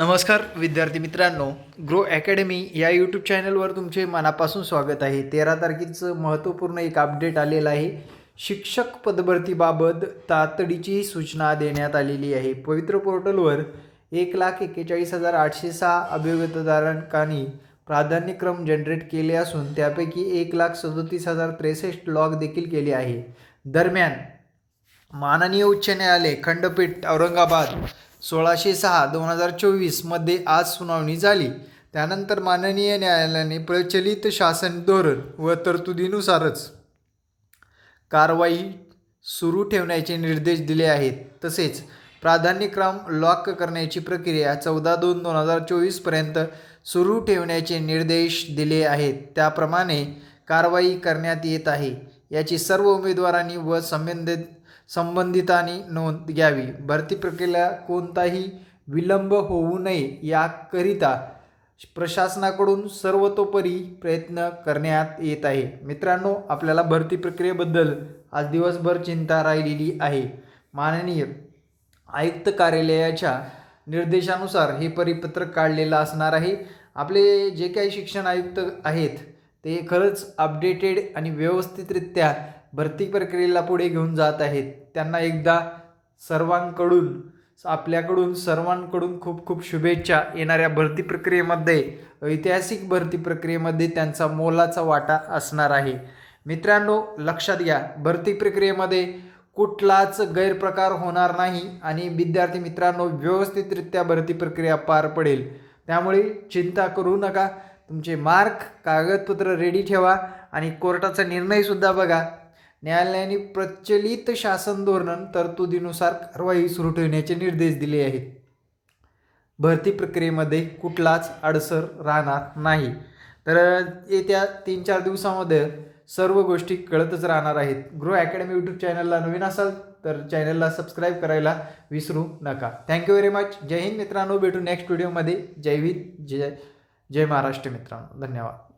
नमस्कार विद्यार्थी मित्रांनो, ग्रो अकॅडमी या यूट्यूब चॅनलवर तुमचे मनापासून स्वागत आहे। 13 तारखेचं महत्त्वपूर्ण एक अपडेट आलेलं आहे। शिक्षक पदभरतीबाबत तातडीची सूचना देण्यात आलेली आहे। पवित्र पोर्टलवर 1,41,806 अभियोगताधारकांनी प्राधान्यक्रम जनरेट केले असून त्यापैकी 1,37,063 लॉग देखील केले आहे। दरम्यान माननीय उच्च न्यायालय खंडपीठ औरंगाबाद 1606/2024 मध्ये आज सुनावणी झाली। त्यानंतर माननीय न्यायालयाने प्रचलित शासन धोरण व तरतुदीनुसारच कारवाई सुरू ठेवण्याचे निर्देश दिले आहेत। तसेच प्राधान्यक्रम लॉक करण्याची प्रक्रिया 14/2/2024 पर्यंत सुरू ठेवण्याचे निर्देश दिले आहेत। त्याप्रमाणे कारवाई करण्यात येत आहे याची सर्व उमेदवारांनी व संबंधितांनी नोंद घ्यावी। भरती प्रक्रियेला कोणताही विलंब होऊ नये याकरिता प्रशासनाकडून सर्वतोपरी प्रयत्न करण्यात येत आहे। मित्रांनो, आपल्याला भरती प्रक्रियेबद्दल आज दिवसभर चिंता राहिलेली आहे। माननीय आयुक्त कार्यालयाच्या निर्देशानुसार हे परिपत्रक काढलेलं असणार आहे। आपले जे काही शिक्षण आयुक्त आहेत ते खरंच अपडेटेड आणि व्यवस्थितरित्या भरती प्रक्रियेला पुढे घेऊन जात आहेत। त्यांना एकदा आपल्याकडून सर्वांकडून खूप खूप शुभेच्छा। येणाऱ्या भरती प्रक्रियेमध्ये, ऐतिहासिक भरती प्रक्रियेमध्ये त्यांचा मोलाचा वाटा असणार आहे। मित्रांनो, लक्षात घ्या, भरती प्रक्रियेमध्ये कुठलाच गैरप्रकार होणार नाही आणि विद्यार्थी मित्रांनो व्यवस्थितरित्या भरती प्रक्रिया पार पडेल। त्यामुळे चिंता करू नका। तुमचे मार्क, कागदपत्र रेडी ठेवा आणि कोर्टाचा निर्णयसुद्धा बघा। न्यायालयाने प्रचलित शासन धोरण तरतुदीनुसार कारवाई सुरू ठेवण्याचे निर्देश दिले आहेत। भरती प्रक्रियेमध्ये कुठलाच अडसर राहणार नाही। तर येत्या 3-4 दिवसामध्ये सर्व गोष्टी कळतच राहणार आहेत। ग्रो अकॅडमी यूट्यूब चॅनलला नवीन असाल तर चॅनलला सबस्क्राईब करायला विसरू नका। Thank you very much. जय हिंद मित्रांनो, भेटू नेक्स्ट व्हिडिओमध्ये। जय हिंद, जय महाराष्ट्र मित्रांनो, धन्यवाद।